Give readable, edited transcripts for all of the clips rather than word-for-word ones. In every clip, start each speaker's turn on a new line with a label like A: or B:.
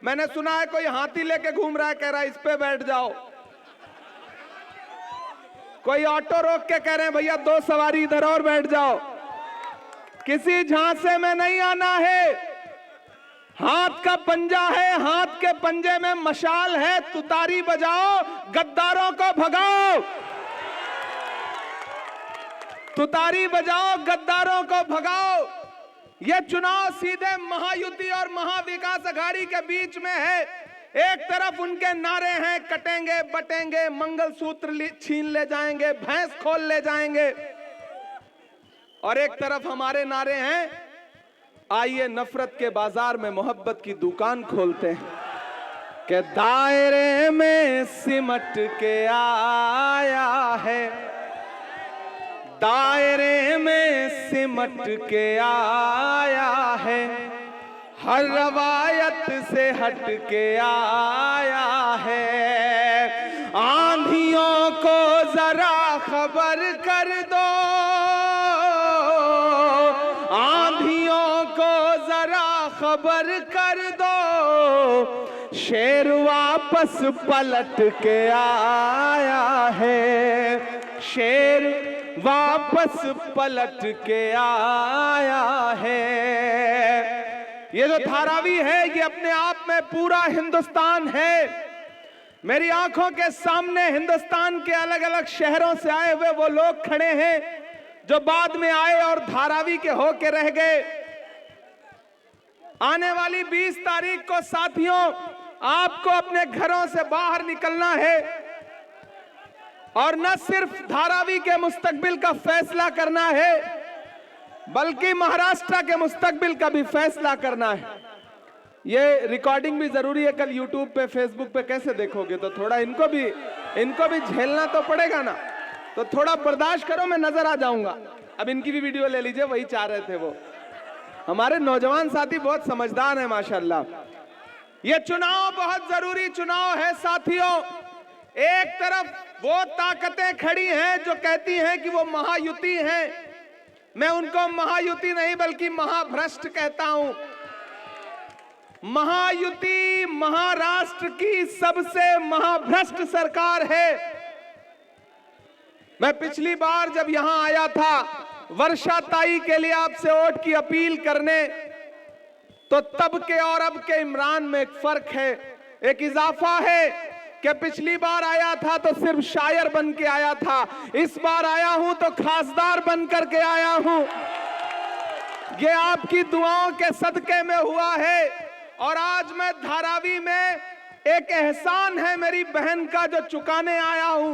A: मैंने सुना है कोई हाथी लेके घूम रहा है, कह रहा है इस पे बैठ जाओ। कोई ऑटो रोक के कह रहे हैं भैया 2 सवारी इधर और बैठ जाओ। किसी झांसे में नहीं आना है। हाथ का पंजा है, हाथ के पंजे में मशाल है। तुतारी बजाओ, गद्दारों को भगाओ। तुतारी बजाओ, गद्दारों को भगाओ। यह चुनाव सीधे महायुति और महाविकास अघाड़ी के बीच में है। एक तरफ उनके नारे हैं कटेंगे बटेंगे, मंगलसूत्र छीन ले जाएंगे, भैंस खोल ले जाएंगे, और एक तरफ हमारे नारे हैं आइए नफरत के बाजार में मोहब्बत की दुकान खोलते हैं। कि दायरे में सिमट के आया है, दायरे में सिमट के आया है, हर रवायत से हट के आया है। आंधियों को जरा खबर कर दो, आंधियों को जरा खबर कर दो, शेर वापस पलट के आया है, शेर वापस पलट के आया है। ये जो धारावी है ये अपने आप में पूरा हिंदुस्तान है। मेरी आंखों के सामने हिंदुस्तान के अलग अलग शहरों से आए हुए वो लोग खड़े हैं जो बाद में आए और धारावी के होके रह गए। आने वाली 20 तारीख को साथियों आपको अपने घरों से बाहर निकलना है और न सिर्फ धारावी के मुस्तकबिल का फैसला करना है बल्कि महाराष्ट्र के मुस्तकबिल का भी फैसला करना है। ये रिकॉर्डिंग भी जरूरी है, कल यूट्यूब पे फेसबुक पे कैसे देखोगे, तो थोड़ा इनको भी झेलना तो पड़ेगा ना, तो थोड़ा बर्दाश्त करो, मैं नजर आ जाऊंगा। अब इनकी भी वीडियो ले लीजिए, वही चाह रहे थे वो। हमारे नौजवान साथी बहुत समझदार हैं माशाल्लाह। ये चुनाव बहुत जरूरी चुनाव है साथियों। एक तरफ वो ताकतें खड़ी हैं जो कहती हैं कि वो महायुति हैं, मैं उनको महायुति नहीं बल्कि महाभ्रष्ट कहता हूं। महायुति महाराष्ट्र की सबसे महाभ्रष्ट सरकार है। मैं पिछली बार जब यहां आया था वर्षा ताई के लिए आपसे वोट की अपील करने, तो तब के और अब के इमरान में एक फर्क है, एक इजाफा है कि पिछली बार आया था तो सिर्फ शायर बन के आया था, इस बार आया हूं तो खासदार बन करके आया हूं। ये आपकी दुआओं के सदके में हुआ है। और आज मैं धारावी में एक एहसान है मेरी बहन का जो चुकाने आया हूं।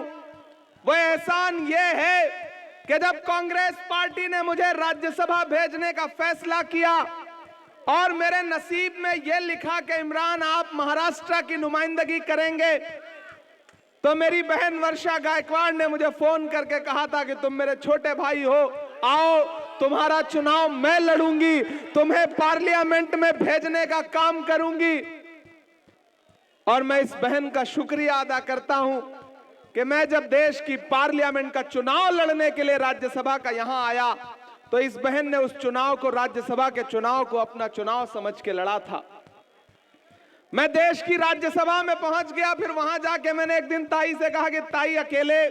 A: वो एहसान ये है कि जब कांग्रेस पार्टी ने मुझे राज्यसभा भेजने का फैसला किया और मेरे नसीब में यह लिखा कि इमरान आप महाराष्ट्र की नुमाइंदगी करेंगे, तो मेरी बहन वर्षा गायकवाड़ ने मुझे फोन करके कहा था कि तुम मेरे छोटे भाई हो, आओ तुम्हारा चुनाव मैं लड़ूंगी, तुम्हें पार्लियामेंट में भेजने का काम करूंगी। और मैं इस बहन का शुक्रिया अदा करता हूं कि मैं जब देश की पार्लियामेंट का चुनाव लड़ने के लिए राज्यसभा का यहां आया तो इस बहन ने उस चुनाव को, राज्यसभा के चुनाव को अपना चुनाव समझ के लड़ा था। मैं देश की राज्यसभा में पहुंच गया, फिर वहां जाके मैंने एक दिन ताई से कहा कि ताई अकेले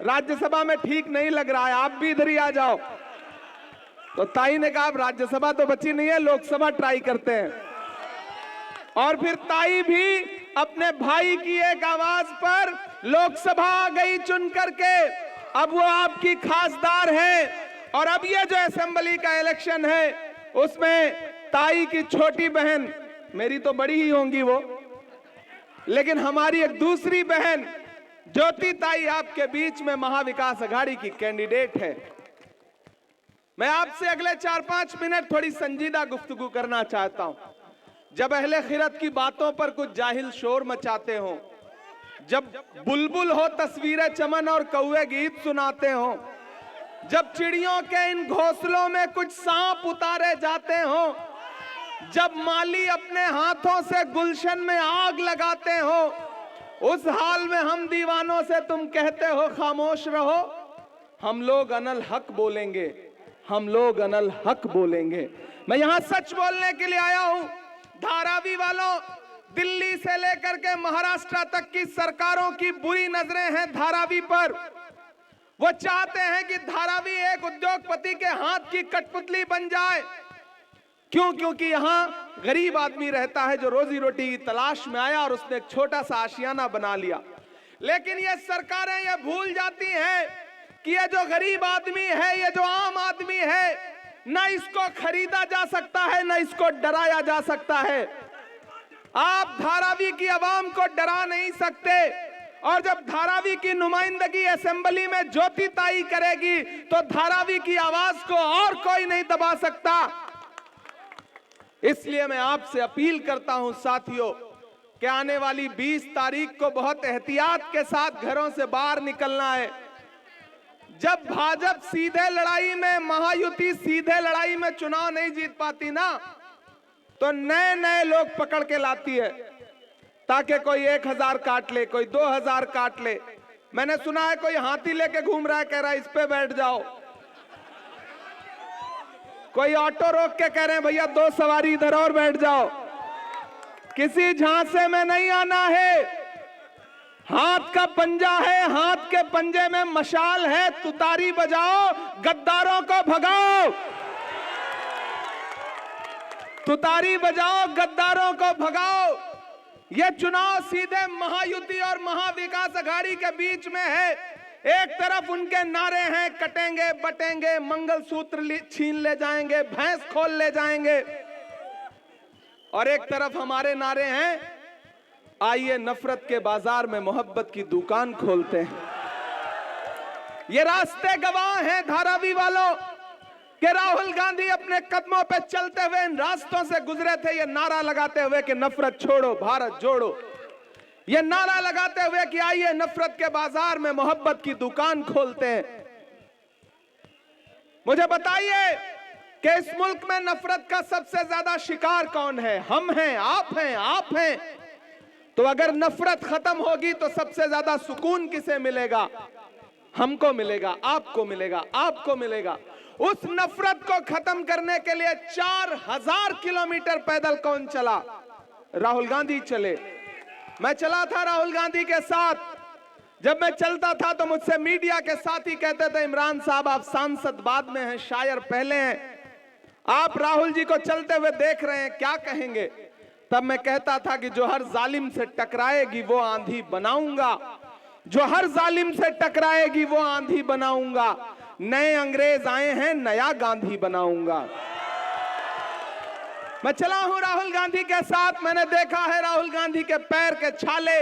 A: राज्यसभा में ठीक नहीं लग रहा है, आप भी इधर ही आ जाओ। तो ताई ने कहा अब राज्यसभा तो बची नहीं है, लोकसभा ट्राई करते हैं। और फिर ताई भी अपने भाई की एक आवाज पर लोकसभा आ गई चुन करके। अब वो आपकी खासदार है। और अब ये जो असेंबली का इलेक्शन है उसमें ताई की छोटी बहन, मेरी तो बड़ी ही होंगी वो, लेकिन हमारी एक दूसरी बहन ज्योति ताई आपके बीच में महाविकास अघाड़ी की कैंडिडेट है। मैं आपसे अगले 4-5 मिनट थोड़ी संजीदा गुफ्तगू करना चाहता हूं। जब अहले खिरत की बातों पर कुछ जाहिल शोर मचाते हो, जब बुलबुल हो तस्वीरें चमन और कौवे गीत सुनाते हो, जब चिड़ियों के इन घोंसलों में कुछ सांप उतारे जाते हो, जब माली अपने हाथों से गुलशन में आग लगाते हो, उस हाल में हम दीवानों से तुम कहते हो खामोश रहो। हम लोग अनल हक बोलेंगे, हम लोग अनल हक बोलेंगे। मैं यहां सच बोलने के लिए आया हूं। धारावी वालों, दिल्ली से लेकर के महाराष्ट्र तक की सरकारों की बुरी नजरें हैं धारावी पर। वो चाहते हैं कि धारावी एक उद्योगपति के हाथ की कठपुतली बन जाए। क्यों? क्योंकि यहां गरीब आदमी रहता है जो रोजी रोटी की तलाश में आया और उसने एक छोटा सा आशियाना बना लिया। लेकिन ये सरकारें ये भूल जाती हैं कि ये जो गरीब आदमी है, ये जो आम आदमी है, ना इसको खरीदा जा सकता है, ना इसको डराया जा सकता है। आप धारावी की आवाम को डरा नहीं सकते। और जब धारावी की नुमाइंदगी असेंबली में ज्योति ताई करेगी तो धारावी की आवाज को और कोई नहीं दबा सकता। इसलिए मैं आपसे अपील करता हूं साथियों कि आने वाली 20 तारीख को बहुत एहतियात के साथ घरों से बाहर निकलना है। जब भाजपा सीधे लड़ाई में, महायुति सीधे लड़ाई में चुनाव नहीं जीत पाती ना, तो नए नए लोग पकड़ के लाती है ताकि कोई 1000 काट ले, कोई 2000 काट ले। मैंने सुना है कोई हाथी लेके घूम रहा है, कह रहा है इस पे बैठ जाओ। कोई ऑटो रोक के कह रहे हैं भैया 2 सवारी इधर और बैठ जाओ। किसी झांसे में नहीं आना है। हाथ का पंजा है, हाथ के पंजे में मशाल है। तुतारी बजाओ, गद्दारों को भगाओ। तुतारी बजाओ, गद्दारों को भगाओ। यह चुनाव सीधे महायुति और महाविकास अघाड़ी के बीच में है। एक तरफ उनके नारे हैं कटेंगे बटेंगे, मंगलसूत्र छीन ले जाएंगे, भैंस खोल ले जाएंगे, और एक तरफ हमारे नारे हैं आइए नफरत के बाजार में मोहब्बत की दुकान खोलते हैं। ये रास्ते गवाह हैं धारावी वालों कि राहुल गांधी अपने कदमों पे चलते हुए इन रास्तों से गुजरे थे, ये नारा लगाते हुए कि नफरत छोड़ो भारत जोड़ो, ये नारा लगाते हुए कि आइए नफरत के बाजार में मोहब्बत की दुकान खोलते हैं। मुझे बताइए कि इस मुल्क में नफरत का सबसे ज्यादा शिकार कौन है? हम हैं, आप हैं, आप हैं। तो अगर नफरत खत्म होगी तो सबसे ज्यादा सुकून किसे मिलेगा? हमको मिलेगा, आपको मिलेगा, आपको मिलेगा। उस नफरत को खत्म करने के लिए 4000 किलोमीटर पैदल कौन चला? राहुल गांधी चले। मैं चला था राहुल गांधी के साथ। जब मैं चलता था तो मुझसे मीडिया के साथी कहते थे इमरान साहब आप सांसद बाद में हैं, शायर पहले हैं, आप राहुल जी को चलते हुए देख रहे हैं, क्या कहेंगे? तब मैं कहता था कि जो हर जालिम से टकराएगी वो आंधी बनाऊंगा, जो हर जालिम से टकराएगी वो आंधी बनाऊंगा। नए अंग्रेज आए हैं, नया गांधी बनाऊंगा। मैं चला हूं राहुल गांधी के साथ, मैंने देखा है राहुल गांधी के पैर के छाले।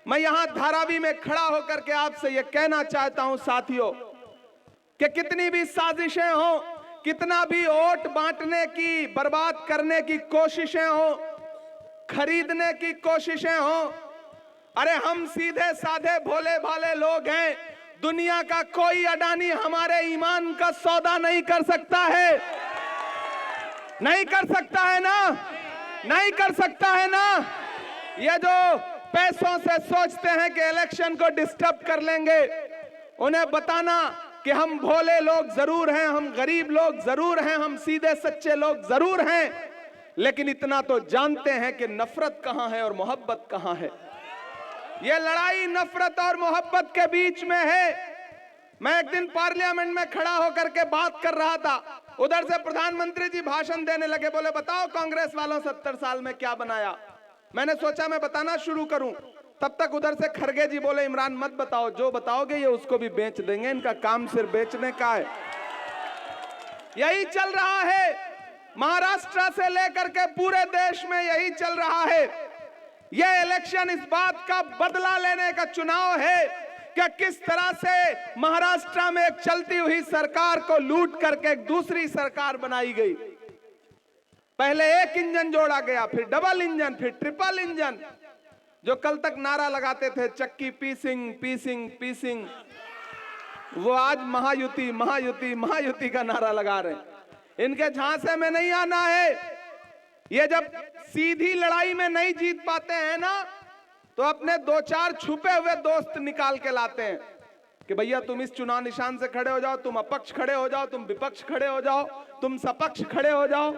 A: मैं यहां धारावी में खड़ा होकर के आपसे यह कहना चाहता हूं साथियों कि कितनी भी साजिशें हो, कितना भी वोट बांटने की, बर्बाद करने की कोशिशें हो, खरीदने की कोशिशें हो, अरे हम सीधे साधे भोले भाले लोग हैं। दुनिया का कोई अडानी हमारे ईमान का सौदा नहीं कर सकता है। नहीं कर सकता है ना? नहीं कर सकता है ना? ये जो पैसों से सोचते हैं कि इलेक्शन को डिस्टर्ब कर लेंगे, उन्हें बताना कि हम भोले लोग जरूर हैं, हम गरीब लोग जरूर हैं, हम सीधे सच्चे लोग जरूर हैं, लेकिन इतना तो जानते हैं कि नफरत कहां है और मोहब्बत कहां है। यह लड़ाई नफरत और मोहब्बत के बीच में है। मैं एक दिन पार्लियामेंट में खड़ा होकर के बात कर रहा था, उधर से प्रधानमंत्री जी भाषण देने लगे, बोले बताओ कांग्रेस वालों 70 साल में क्या बनाया। मैंने सोचा मैं बताना शुरू करूं, तब तक उधर से खरगे जी बोले इमरान मत बताओ, जो बताओगे ये उसको भी बेच देंगे, इनका काम सिर्फ बेचने का है। यही चल रहा है, महाराष्ट्र से लेकर के पूरे देश में यही चल रहा है। यह इलेक्शन इस बात का बदला लेने का चुनाव है कि किस तरह से महाराष्ट्र में एक चलती हुई सरकार को लूट करके एक दूसरी सरकार बनाई गई। पहले एक इंजन जोड़ा गया, फिर डबल इंजन, फिर ट्रिपल इंजन। जो कल तक नारा लगाते थे चक्की पीसिंग पीसिंग पीसिंग, वो आज महायुति महायुति महायुति का नारा लगा रहे हैं। इनके झांसे में नहीं आना है। ये जब सीधी लड़ाई में नहीं जीत पाते हैं ना, तो अपने 2-4 छुपे हुए दोस्त निकाल के लाते हैं कि भैया तुम इस चुनाव निशान से खड़े हो जाओ, तुम अपक्ष खड़े हो जाओ, तुम विपक्ष खड़े हो जाओ, तुम सपक्ष खड़े हो जाओ,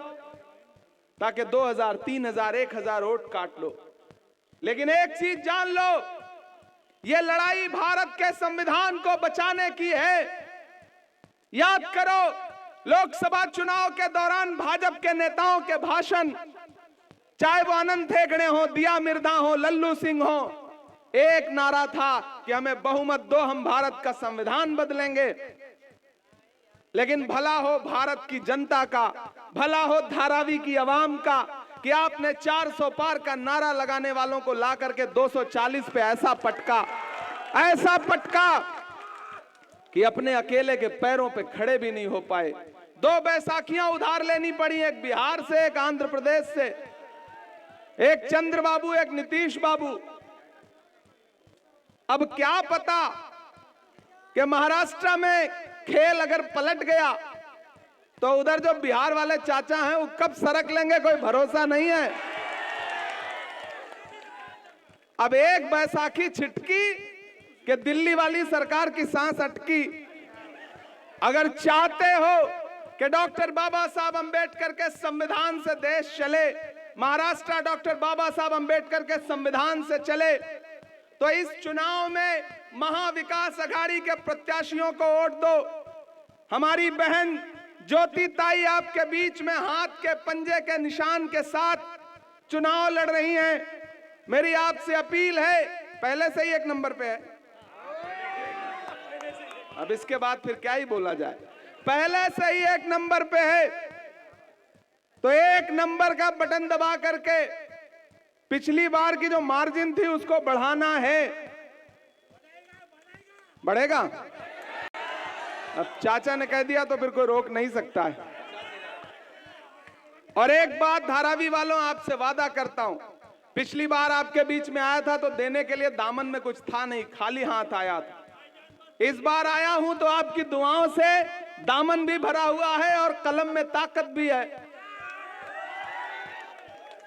A: ताकि 2000, 3000, 1000 वोट काट लो। लेकिन एक चीज जान लो, ये लड़ाई भारत के संविधान को बचाने की है। याद करो, लोकसभा चुनाव के दौरान भाजपा के नेताओं के भाषण, चाहे वो अनंत हेगड़े हो, दिया मिर्धा हो, लल्लू सिंह हो, एक नारा था कि हमें बहुमत दो, हम भारत का संविधान बदलेंगे। लेकिन भला हो भारत की जनता का, भला हो धारावी की आवाम का कि आपने 400 पार का नारा लगाने वालों को ला करके 240 पे ऐसा पटका कि अपने अकेले के पैरों पे खड़े भी नहीं हो पाए। 2 बैसाखियां उधार लेनी पड़ी, एक बिहार से, एक आंध्र प्रदेश से, एक चंद्रबाबू, एक नीतीश बाबू। अब क्या पता कि महाराष्ट्र में खेल अगर पलट गया तो उधर जो बिहार वाले चाचा हैं वो कब सरक लेंगे, कोई भरोसा नहीं है। अब एक बैसाखी छिटकी कि दिल्ली वाली सरकार की सांस अटकी। अगर चाहते हो कि डॉक्टर बाबा साहब अंबेडकर के संविधान से देश चले, महाराष्ट्र डॉक्टर बाबा साहब अंबेडकर के संविधान से चले, तो इस चुनाव में महाविकास अघाड़ी के प्रत्याशियों को वोट दो। हमारी बहन ज्योति ताई आपके बीच में हाथ के पंजे के निशान के साथ चुनाव लड़ रही हैं। मेरी आपसे अपील है, पहले से ही 1 नंबर पे है, अब इसके बाद फिर क्या ही बोला जाए, पहले से ही 1 नंबर पे है, तो 1 नंबर का बटन दबा करके पिछली बार की जो मार्जिन थी उसको बढ़ाना है। बढ़ेगा? अब चाचा ने कह दिया तो फिर कोई रोक नहीं सकता है। और एक बात धारावी वालों, आपसे वादा करता हूं, पिछली बार आपके बीच में आया था तो देने के लिए दामन में कुछ था नहीं, खाली हाथ आया था। इस बार आया हूं तो आपकी दुआओं से दामन भी भरा हुआ है और कलम में ताकत भी है।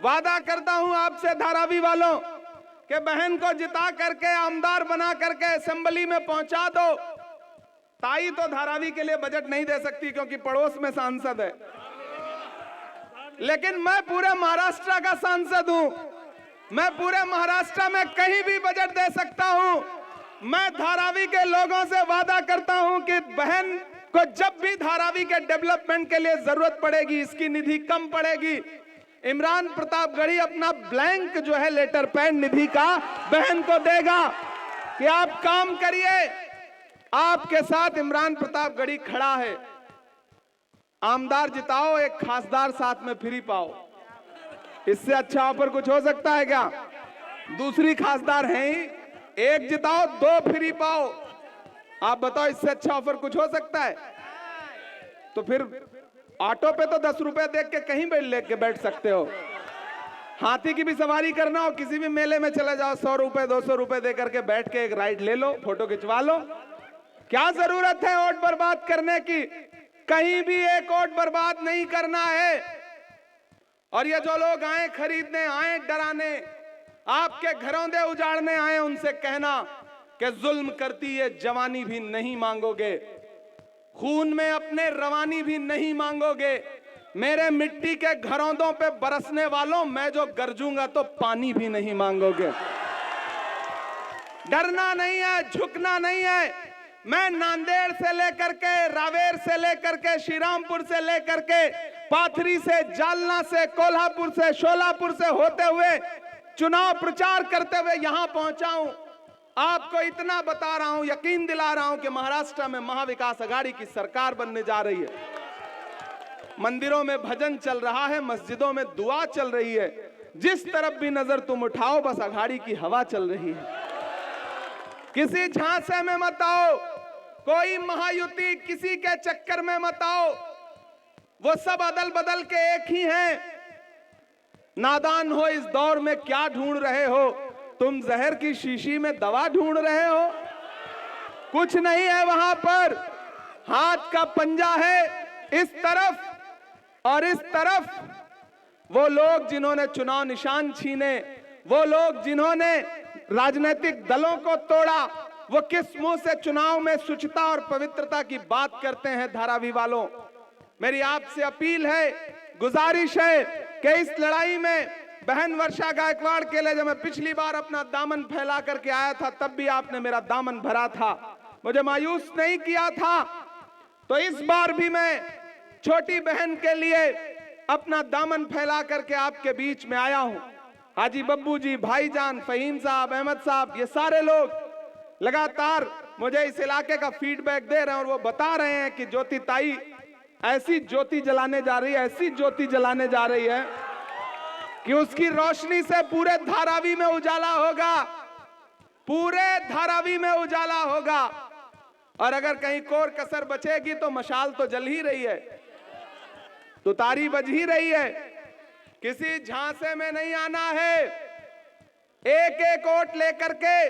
A: वादा करता हूं आपसे धारावी वालों कि बहन को जिता करके आमदार बना करके असेंबली में पहुंचा दो। ताई तो धारावी के लिए बजट नहीं दे सकती क्योंकि पड़ोस में सांसद है, लेकिन मैं पूरे महाराष्ट्र का सांसद हूं, मैं पूरे महाराष्ट्र में कहीं भी बजट दे सकता हूं। मैं धारावी के लोगों से वादा करता हूं कि बहन को जब भी धारावी के डेवलपमेंट के लिए जरूरत पड़ेगी, इसकी निधि कम पड़ेगी, इमरान प्रतापगढ़ी अपना ब्लैंक जो है लेटर पैड निधि का बहन को देगा कि आप काम करिए। आपके साथ इमरान प्रतापगढ़ी खड़ा है। आमदार जिताओ, एक खासदार साथ में फ्री पाओ, इससे अच्छा ऑफर कुछ हो सकता है क्या? दूसरी खासदार है ही, एक जिताओ 2 फ्री पाओ। आप बताओ इससे अच्छा ऑफर कुछ हो सकता है? तो फिर ऑटो पे तो 10 रुपए देख के कहीं लेके बैठ सकते हो। हाथी की भी सवारी करना हो, किसी भी मेले में चले जाओ, 100 रुपए 200 रुपए दे करके बैठ के एक राइड ले लो, फोटो खिंचवा लो। क्या जरूरत है वोट बर्बाद करने की? कहीं भी एक वोट बर्बाद नहीं करना है। और ये जो लोग आए खरीदने, आए डराने, आपके घरों दे उजाड़ने आए, उनसे कहना कि जुल्म करती ये जवानी भी नहीं मांगोगे, खून में अपने रवानी भी नहीं मांगोगे। मेरे मिट्टी के घरौंदों पे बरसने वालों, मैं जो गरजूंगा तो पानी भी नहीं मांगोगे। डरना नहीं है, झुकना नहीं है। मैं नांदेड़ से लेकर के, रावेर से लेकर के, श्रीरामपुर से लेकर के, पाथरी से, जालना से, कोल्हापुर से, शोलापुर से होते हुए चुनाव प्रचार करते हुए यहां पहुंचा हूं। आपको इतना बता रहा हूं, यकीन दिला रहा हूं कि महाराष्ट्र में महाविकास अघाड़ी की सरकार बनने जा रही है। मंदिरों में भजन चल रहा है, मस्जिदों में दुआ चल रही है, जिस तरफ भी नजर तुम उठाओ बस अघाड़ी की हवा चल रही है। किसी झांसे में मत आओ, कोई महायुति किसी के चक्कर में मत आओ, वो सब अदल बदल के एक ही हैं। नादान हो, इस दौर में क्या ढूंढ रहे हो? तुम जहर की शीशी में दवा ढूंढ रहे हो? कुछ नहीं है वहां पर। हाथ का पंजा है इस तरफ और इस तरफ। वो लोग जिन्होंने चुनाव निशान छीने, वो लोग जिन्होंने राजनीतिक दलों को तोड़ा, वो किस मुंह से चुनाव में शुचिता और पवित्रता की बात करते हैं? धारावी वालों, मेरी आपसे अपील है, गुजारिश है कि इस लड़ाई में बहन वर्षा गायकवाड़ के लिए जब मैं पिछली बार अपना दामन फैला करके आया था तब भी आपने मेरा दामन भरा था, मुझे मायूस नहीं किया था। तो इस बार भी मैं छोटी बहन के लिए अपना दामन फैला करके आपके बीच में आया हूं। हाजी बब्बू जी, भाईजान, फहीम साहब, अहमद साहब, ये सारे लोग लगातार मुझे इस इलाके का फीडबैक दे रहे हैं और वो बता रहे हैं कि ज्योति ताई ऐसी ज्योति जलाने जा रही है, ऐसी ज्योति जलाने जा रही है कि उसकी रोशनी से पूरे धारावी में उजाला होगा, पूरे धारावी में उजाला होगा। और अगर कहीं कोर कसर बचेगी तो मशाल तो जल ही रही है, तुतारी बज ही रही है। किसी झांसे में नहीं आना है, एक एक वोट लेकर के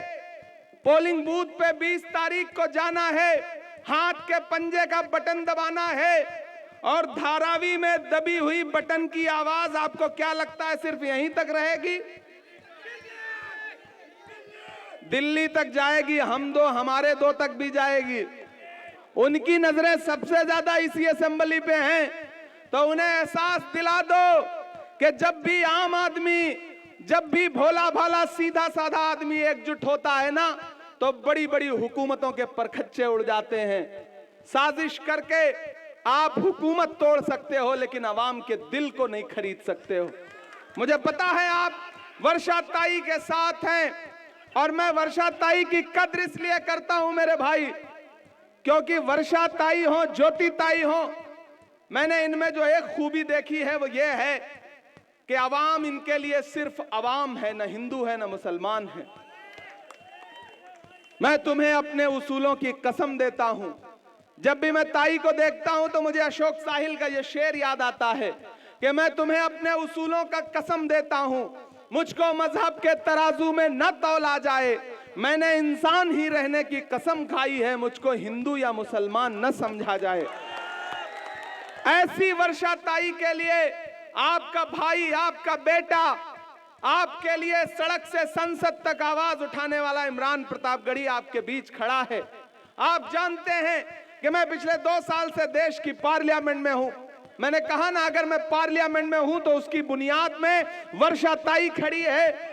A: पोलिंग बूथ पे 20 तारीख को जाना है, हाथ के पंजे का बटन दबाना है और धारावी में दबी हुई बटन की आवाज आपको क्या लगता है सिर्फ यहीं तक रहेगी? दिल्ली तक जाएगी, हम दो हमारे दो तक भी जाएगी। उनकी नजरें सबसे ज्यादा इसी असेंबली पे हैं, तो उन्हें एहसास दिला दो कि जब भी आम आदमी, जब भी भोला भाला सीधा साधा आदमी एकजुट होता है ना, तो बड़ी बड़ी हुकूमतों के परखच्चे उड़ जाते हैं। साजिश करके आप हुकूमत तोड़ सकते हो लेकिन आवाम के दिल को नहीं खरीद सकते हो। मुझे पता है आप वर्षा ताई के साथ हैं और मैं वर्षा ताई की कद्र इसलिए करता हूं मेरे भाई, क्योंकि वर्षा ताई हो, ज्योति ताई हो, मैंने इनमें जो एक खूबी देखी है वो ये है कि आवाम इनके लिए सिर्फ आवाम है, न हिंदू है न मुसलमान है। मैं तुम्हें अपने उसूलों की कसम देता हूं, जब भी मैं ताई को देखता हूं तो मुझे अशोक साहिल का ये शेर याद आता है कि मैं तुम्हें अपने उसूलों का कसम देता हूं, मुझको मजहब के तराजू में न तौला जाए, मैंने इंसान ही रहने की कसम खाई है, मुझको हिंदू या मुसलमान न समझा जाए। ऐसी वर्षा ताई के लिए आपका भाई, आपका बेटा, आपके लिए सड़क से संसद तक आवाज उठाने वाला इमरान प्रतापगढ़ी आपके बीच खड़ा है। आप जानते हैं कि मैं पिछले 2 साल से देश की पार्लियामेंट में हूं। मैंने कहा ना, अगर मैं पार्लियामेंट में हूं तो उसकी बुनियाद में वर्षा ताई खड़ी है।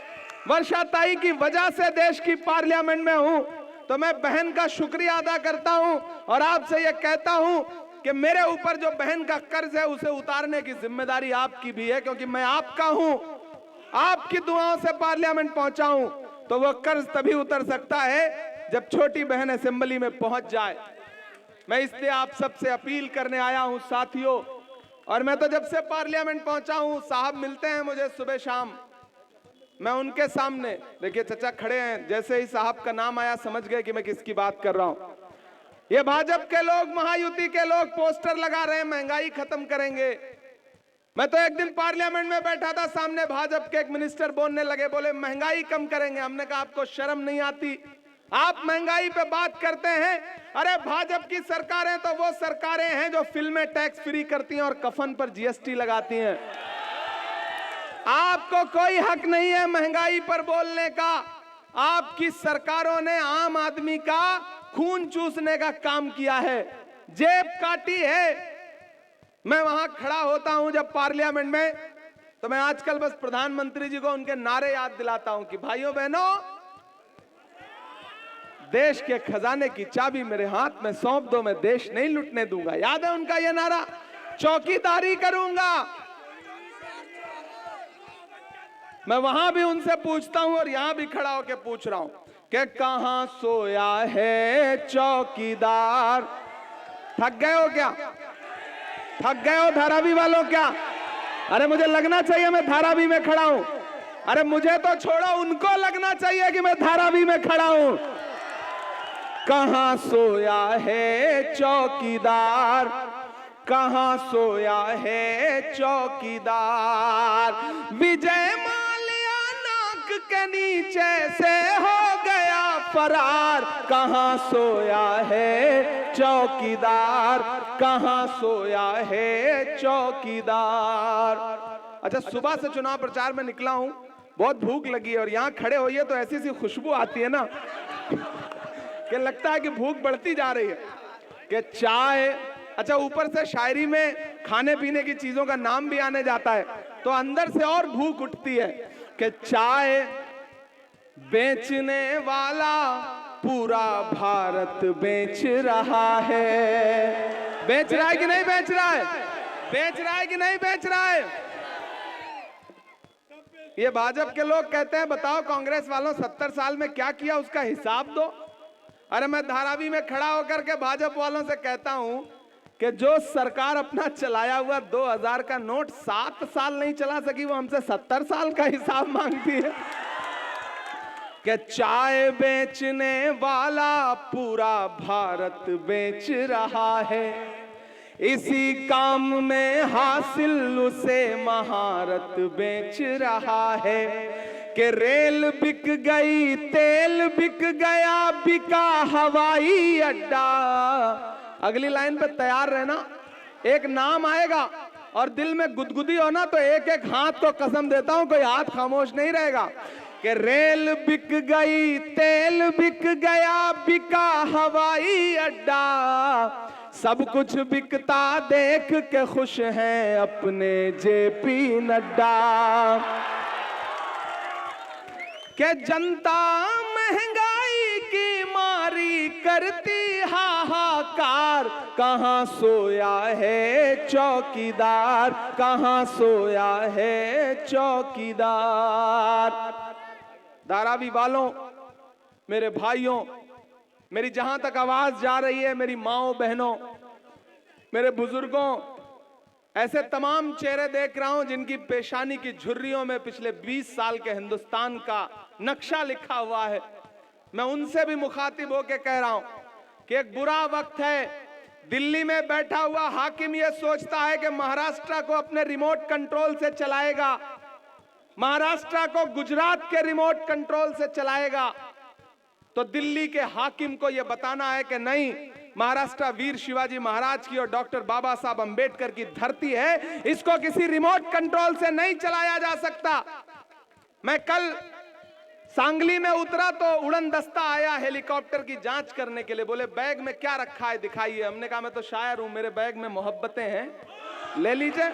A: वर्षा ताई की वजह से देश की पार्लियामेंट में हूं, तो मैं बहन का शुक्रिया अदा करता हूं और आपसे यह कहता हूं कि मेरे ऊपर जो बहन का कर्ज है उसे उतारने की जिम्मेदारी आपकी भी है, क्योंकि मैं आपका हूं, आपकी दुआओं से पार्लियामेंट पहुंचा हूं। तो वह कर्ज तभी उतर सकता है जब छोटी बहन असेंबली में पहुंच जाए। मैं इसलिए आप सबसे अपील करने आया हूं साथियों, और मैं तो जब से पार्लियामेंट पहुंचा हूं, साहब मिलते हैं मुझे सुबह शाम, मैं उनके सामने, देखिए चचा खड़े हैं, जैसे ही साहब का नाम आया समझ गए कि मैं किसकी बात कर रहा हूं। ये भाजपा के लोग, महायुति के लोग पोस्टर लगा रहे हैं महंगाई खत्म करेंगे। मैं तो एक दिन पार्लियामेंट में बैठा था, सामने भाजपा के एक मिनिस्टर बोलने लगे, बोले महंगाई कम करेंगे। हमने कहा आपको शर्म नहीं आती, आप महंगाई पे बात करते हैं? अरे भाजपा की सरकारें तो वो सरकारें हैं जो फिल्में टैक्स फ्री करती हैं और कफन पर जीएसटी लगाती हैं। आपको कोई हक नहीं है महंगाई पर बोलने का। आपकी सरकारों ने आम आदमी का खून चूसने का काम किया है, जेब काटी है। मैं वहां खड़ा होता हूं जब पार्लियामेंट में, तो मैं आजकल बस प्रधानमंत्री जी को उनके नारे याद दिलाता हूं कि भाइयों बहनों, देश के खजाने की चाबी मेरे हाथ में सौंप दो, मैं देश नहीं लुटने दूंगा। याद है उनका यह नारा? चौकीदारी करूंगा। मैं वहां भी उनसे पूछता हूं और यहां भी खड़ा होकर पूछ रहा हूं कि कहां सोया है चौकीदार? थक गए हो क्या? थक गए हो धारावी वालों क्या? अरे मुझे लगना चाहिए मैं धारावी में खड़ा हूं। अरे मुझे तो छोड़ो, उनको लगना चाहिए कि मैं धारावी में खड़ा हूं। कहां सोया है चौकीदार? कहां सोया है चौकीदार? विजय माल्या नाक के नीचे से हो गया फरार। कहां सोया है चौकीदार? कहां सोया है चौकीदार? अच्छा, सुबह से चुनाव प्रचार में निकला हूं, बहुत भूख लगी है और यहां खड़े होइए तो ऐसी सी खुशबू आती है ना कि लगता है कि भूख बढ़ती जा रही है। कि चाय, अच्छा ऊपर से शायरी में खाने पीने की चीजों का नाम भी आने जाता है। तो अंदर से और भूख उठती है कि चाय बेचने वाला पूरा भारत बेच रहा है। बेच रहा है कि नहीं बेच रहा है? बेच रहा है कि नहीं बेच रहा है? ये भाजपा के लोग कहते हैं बताओ कांग्रेस वालों 70 साल में क्या किया उसका हिसाब दो। अरे मैं धारावी में खड़ा होकर के भाजपा वालों से कहता हूं कि जो सरकार अपना चलाया हुआ 2000 का नोट 7 साल नहीं चला सकी, वो हमसे 70 साल का हिसाब मांगती है। कि चाय बेचने वाला पूरा भारत बेच रहा है, इसी काम में हासिल उसे महारत बेच रहा है। कि रेल बिक गई, तेल बिक गया, बिका हवाई अड्डा। अगली लाइन पे तैयार रहना, एक नाम आएगा और दिल में गुदगुदी हो ना तो एक एक हाथ को कसम देता हूं कोई हाथ खामोश नहीं रहेगा। कि रेल बिक गई, तेल बिक गया, बिका हवाई अड्डा, सब कुछ बिकता देख के खुश हैं अपने जेपी नड्डा। के जनता महंगाई की मारी करती हाहाकार, कहां सोया है चौकीदार, कहां सोया है चौकीदार। धारावी वालों, मेरे भाइयों, मेरी जहां तक आवाज जा रही है, मेरी माओ बहनों, मेरे बुजुर्गों, ऐसे तमाम चेहरे देख रहा हूं जिनकी पेशानी की झुर्रियों में पिछले 20 साल के हिंदुस्तान का नक्शा लिखा हुआ है। मैं उनसे भी मुखातिब होकर कह रहा हूं कि एक बुरा वक्त है। दिल्ली में बैठा हुआ हाकिम यह सोचता है कि महाराष्ट्र को अपने रिमोट कंट्रोल से चलाएगा, महाराष्ट्र को गुजरात के रिमोट कंट्रोल से चलाएगा। तो दिल्ली के हाकिम को यह बताना है कि नहीं, महाराष्ट्र वीर शिवाजी महाराज की और डॉक्टर बाबा साहब अंबेडकर की धरती है, इसको किसी रिमोट कंट्रोल से नहीं चलाया जा सकता। मैं कल सांगली में उतरा तो उड़न दस्ता आया हेलीकॉप्टर की जांच करने के लिए। बोले बैग में क्या रखा है दिखाइए। हमने कहा मैं तो शायर हूं, मेरे बैग में मोहब्बतें हैं, ले लीजिए।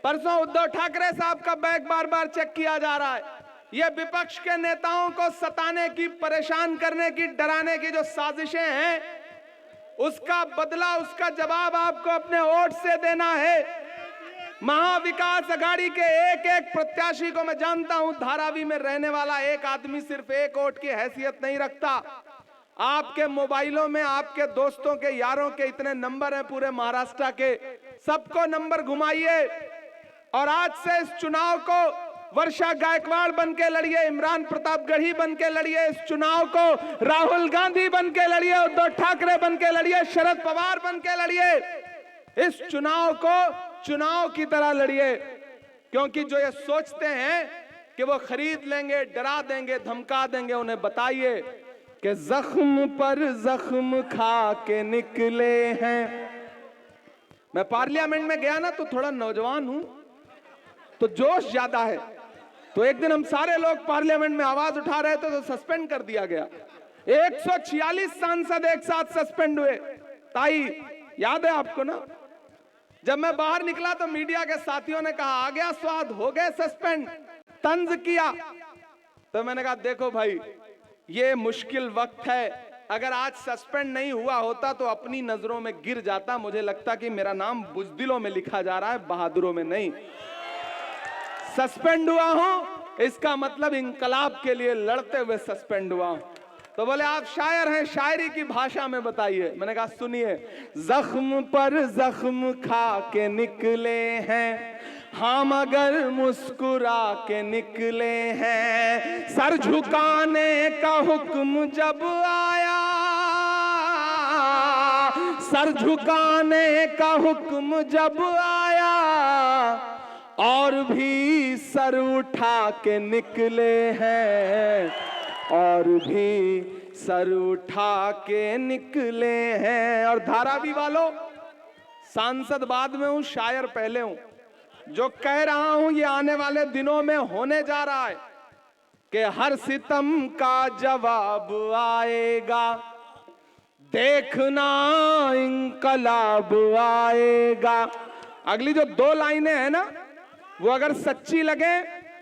A: परसों उद्धव ठाकरे साहब का बैग बार बार चेक किया जा रहा है। ये विपक्ष के नेताओं को सताने की, परेशान करने की, डराने की जो साजिशें हैं, उसका बदला, उसका जवाब आपको अपने वोट से देना है। महाविकास अघाड़ी के एक एक प्रत्याशी को मैं जानता हूं, धारावी में रहने वाला एक आदमी सिर्फ एक वोट की हैसियत नहीं रखता। आपके मोबाइलों में आपके दोस्तों के, यारों के इतने नंबर हैं पूरे महाराष्ट्र के, सबको नंबर घुमाइए और आज से इस चुनाव को वर्षा गायकवाड़ बन के लड़िए, इमरान प्रतापगढ़ी बन के लड़िए, इस चुनाव को राहुल गांधी बन के लड़िए, उद्धव ठाकरे बन के लड़िए, शरद पवार बन के लड़िए। इस चुनाव को चुनाव की तरह लड़िए, क्योंकि जो ये सोचते हैं कि वो खरीद लेंगे, डरा देंगे, धमका देंगे, उन्हें बताइए कि जख्म पर जख्म खा के निकले हैं। मैं पार्लियामेंट में गया ना तो थोड़ा नौजवान हूं तो जोश ज्यादा है, तो एक दिन हम सारे लोग पार्लियामेंट में आवाज उठा रहे थे तो सस्पेंड कर दिया गया। 146 सांसद एक साथ सस्पेंड हुए। ताई याद है आपको ना? जब मैं बाहर निकला तो मीडिया के साथियों ने कहा आ गया स्वाद, हो गए सस्पेंड, तंज किया। तो मैंने कहा देखो भाई, ये मुश्किल वक्त है, अगर आज सस्पेंड नहीं हुआ होता तो अपनी नजरों में गिर जाता। मुझे लगता कि मेरा नाम बुजदिलों में लिखा जा रहा है, बहादुरों में नहीं। सस्पेंड हुआ हूं इसका मतलब इंकलाब के लिए लड़ते हुए सस्पेंड हुआ हूं। तो बोले आप शायर हैं, शायरी की भाषा में बताइए। मैंने कहा सुनिए, जख्म पर जख्म खा के निकले हैं हम, अगर मुस्कुरा के निकले हैं। सर झुकाने का हुक्म जब आया, सर झुकाने का हुक्म जब आया, और भी सर उठा के निकले हैं, और भी सर उठा के निकले हैं। और धारावी वालों, सांसद बाद में हूं, शायर पहले हूं। जो कह रहा हूं ये आने वाले दिनों में होने जा रहा है कि हर सितम का जवाब आएगा, देखना इंकलाब आएगा। अगली जो 2 लाइनें हैं ना, वो अगर सच्ची लगे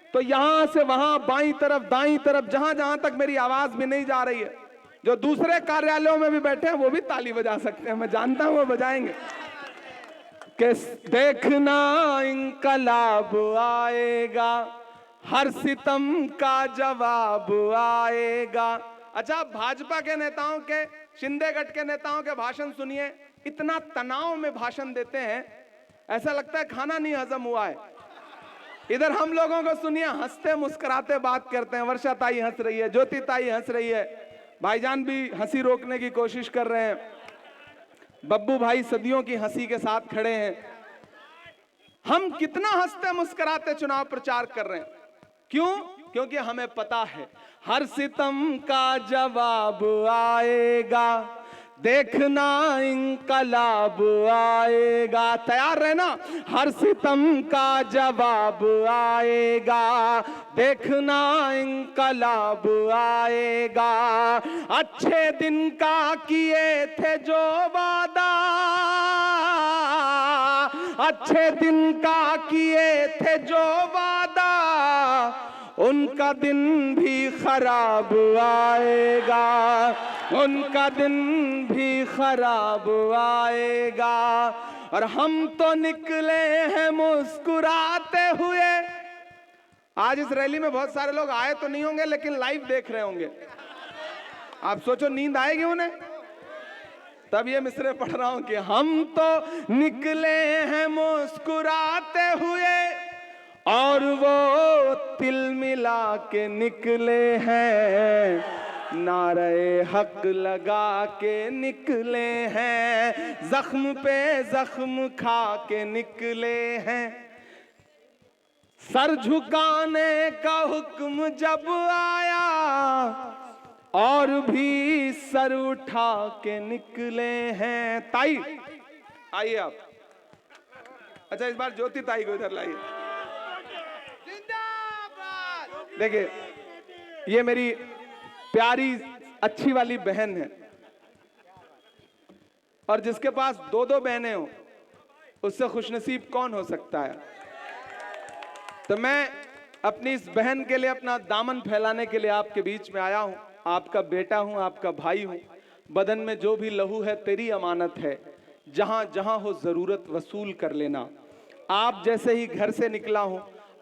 A: तो यहां से वहां, बाईं तरफ, दाईं तरफ, जहां जहां तक मेरी आवाज भी नहीं जा रही है, जो दूसरे कार्यालयों में भी बैठे हैं वो भी ताली बजा सकते हैं, मैं जानता हूं वो बजाएंगे। कि देखना इंकलाब आएगा, हर सितम का जवाब आएगा। अच्छा, भाजपा के नेताओं के, शिंदे गठ के नेताओं के भाषण सुनिए, इतना तनाव में भाषण देते हैं, ऐसा लगता है खाना नहीं हजम हुआ है। इधर हम लोगों को सुनिए, हंसते मुस्कुराते बात करते हैं। वर्षा ताई हंस रही है, ज्योति ताई हंस रही है, भाईजान भी हंसी रोकने की कोशिश कर रहे हैं, बब्बू भाई सदियों की हंसी के साथ खड़े हैं। हम कितना हंसते मुस्कुराते चुनाव प्रचार कर रहे हैं, क्यों? क्योंकि हमें पता है हर सितम का जवाब आएगा, देखना इंकलाब आएगा। तैयार रहना, हर सितम का जवाब आएगा, देखना इंकलाब आएगा। अच्छे दिन का किए थे जो वादा, अच्छे दिन का किए थे जो वादा, उनका दिन भी खराब आएगा, उनका दिन भी खराब आएगा। और हम तो निकले हैं मुस्कुराते हुए। आज इस रैली में बहुत सारे लोग आए तो नहीं होंगे, लेकिन लाइव देख रहे होंगे। आप सोचो नींद आएगी उन्हें? तब ये मिसरे पढ़ रहा हूं कि हम तो निकले हैं मुस्कुराते हुए, और वो तिल मिला के निकले हैं, नारे हक लगा के निकले हैं, जख्म पे जख्म खा के निकले हैं। सर झुकाने का हुक्म जब आया, और भी सर उठा के निकले हैं। ताई आइए आप। अच्छा, इस बार ज्योति ताई को इधर लाइए। देखिए, ये मेरी प्यारी अच्छी वाली बहन है, और जिसके पास 2-2 बहनें हो, उससे खुशनसीब कौन हो सकता है? तो मैं अपनी इस बहन के लिए अपना दामन फैलाने के लिए आपके बीच में आया हूं। आपका बेटा हूं, आपका भाई हूं। बदन में जो भी लहू है तेरी अमानत है, जहां जहां हो जरूरत वसूल कर लेना। आप जैसे ही घर से निकला हूं,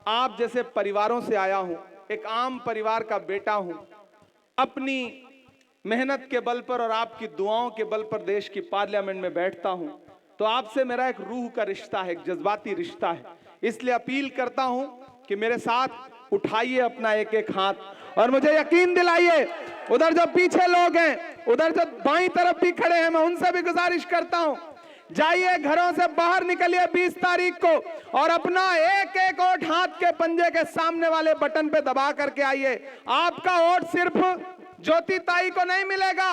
A: आप जैसे परिवारों से आया हूं, एक आम परिवार का बेटा हूं। अपनी मेहनत के बल पर और आपकी दुआओं के बल पर देश की पार्लियामेंट में बैठता हूं। तो आपसे मेरा एक रूह का रिश्ता है, एक जज्बाती रिश्ता है। इसलिए अपील करता हूं कि मेरे साथ उठाइए अपना एक एक हाथ, और मुझे यकीन दिलाइए, उधर जो पीछे लोग हैं, उधर जो बाईं तरफ भी खड़े हैं, मैं उनसे भी गुजारिश करता हूं, जाइए घरों से बाहर निकलिए 20 तारीख को, और अपना एक एक वोट हाथ के पंजे के सामने वाले बटन पे दबा करके आइए। आपका वोट सिर्फ ज्योति ताई को नहीं मिलेगा,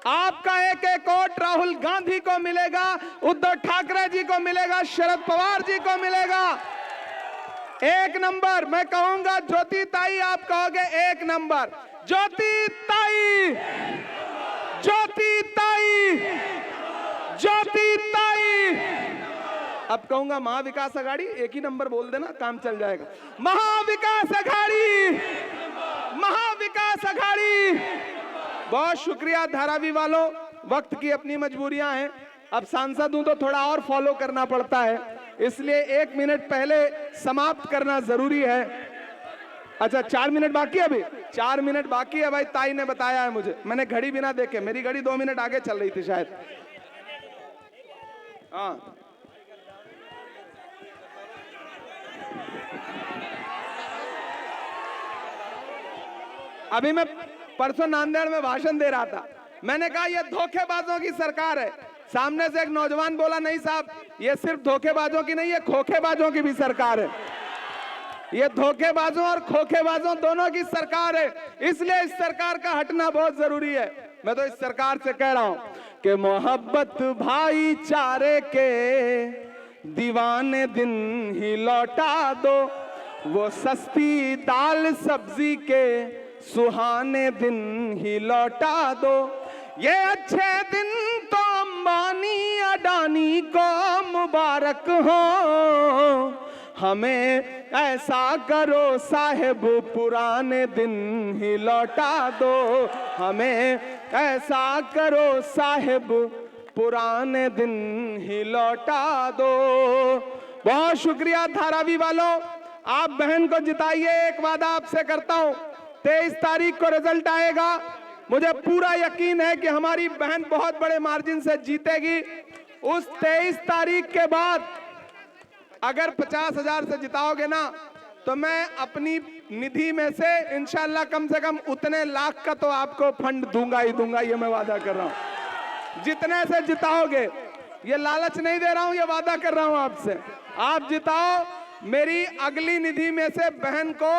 A: आपका एक एक वोट राहुल गांधी को मिलेगा, उद्धव ठाकरे जी को मिलेगा, शरद पवार जी को मिलेगा। 1 नंबर मैं कहूंगा ज्योति ताई, आप कहोगे 1 नंबर। ज्योति ताई, ज्योति ताई, ज्योति ताई। अब कहूंगा महाविकास अघाड़ी, एक ही नंबर बोल देना, काम चल जाएगा। महाविकास अघाड़ी, महाविकास अघाड़ी। बहुत शुक्रिया धारावी वालों, वक्त की अपनी मजबूरियां हैं। अब सांसद हूं तो थोड़ा और फॉलो करना पड़ता है, इसलिए 1 मिनट पहले समाप्त करना जरूरी है। अच्छा, 4 मिनट बाकी है, अभी 4 मिनट बाकी है भाई। ताई ने बताया है मुझे, मैंने घड़ी बिना देखे, मेरी घड़ी 2 मिनट आगे चल रही थी शायद। हाँ, अभी मैं परसों नांदेड़ में भाषण दे रहा था, मैंने कहा यह धोखेबाजों की सरकार है। सामने से एक नौजवान बोला, नहीं साहब, ये सिर्फ धोखेबाजों की नहीं, ये खोखेबाजों की भी सरकार है। ये धोखेबाजों और खोखेबाजों दोनों की सरकार है, इसलिए इस सरकार का हटना बहुत जरूरी है। मैं तो इस सरकार से कह रहा हूं कि मोहब्बत भाईचारे के दीवाने दिन ही लौटा दो, वो सस्ती दाल सब्जी के सुहाने दिन ही लौटा दो। ये अच्छे दिन तो अंबानी अडानी को मुबारक हो, हमें ऐसा करो साहिब पुराने दिन ही लौटा दो, हमें ऐसा करो साहिब पुराने दिन ही लौटा दो। बहुत शुक्रिया धारावी वालों, आप बहन को जिताइए। एक वादा आपसे करता हूं, 23 तारीख को रिजल्ट आएगा, मुझे पूरा यकीन है कि हमारी बहन बहुत बड़े मार्जिन से जीतेगी। उस 23 तारीख के बाद अगर 50,000 से जिताओगे ना, तो मैं अपनी निधि में से इंशाल्लाह कम से कम उतने लाख का तो आपको फंड दूंगा ही दूंगा, ये मैं वादा कर रहा हूं। जितने से जिताओगे, ये लालच नहीं दे रहा हूं, ये वादा कर रहा हूं आपसे। आप जिताओ, मेरी अगली निधि में से बहन को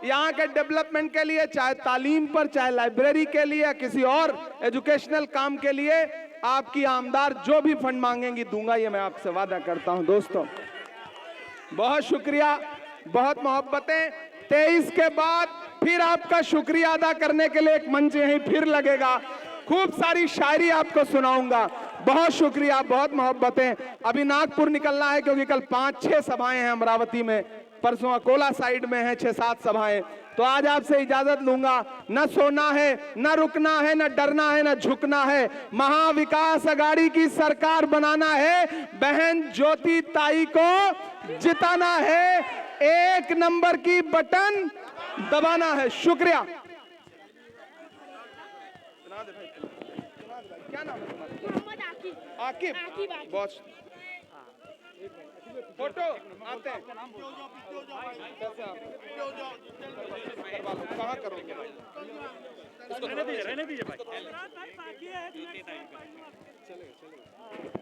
A: यहाँ के डेवलपमेंट के लिए, चाहे तालीम पर, चाहे लाइब्रेरी के लिए, किसी और एजुकेशनल काम के लिए, आपकी आमदार जो भी फंड मांगेंगी दूंगा, ये मैं आपसे वादा करता हूं। दोस्तों बहुत शुक्रिया, बहुत मोहब्बतें। 23 के बाद फिर आपका शुक्रिया अदा करने के लिए एक मंच यहीं फिर लगेगा, खूब सारी शायरी आपको सुनाऊंगा। बहुत शुक्रिया, बहुत मोहब्बतें। अभी नागपुर निकलना है क्योंकि कल 5-6 सभाएं हैं अमरावती में, परसों अकोला साइड में है 6-7 सभाएं, तो आज आपसे इजाजत लूंगा। न सोना है, न रुकना है, न डरना है, न झुकना है, महाविकास अघाड़ी की सरकार बनाना है, बहन ज्योति ताई को जिताना है, 1 नंबर की बटन दबाना है। शुक्रिया। क्या नाम है तुम्हारा? आकिब। बॉस फोटो आते हैं, कहाँ करोगे? रहने दीजिए भाई। चलेगा।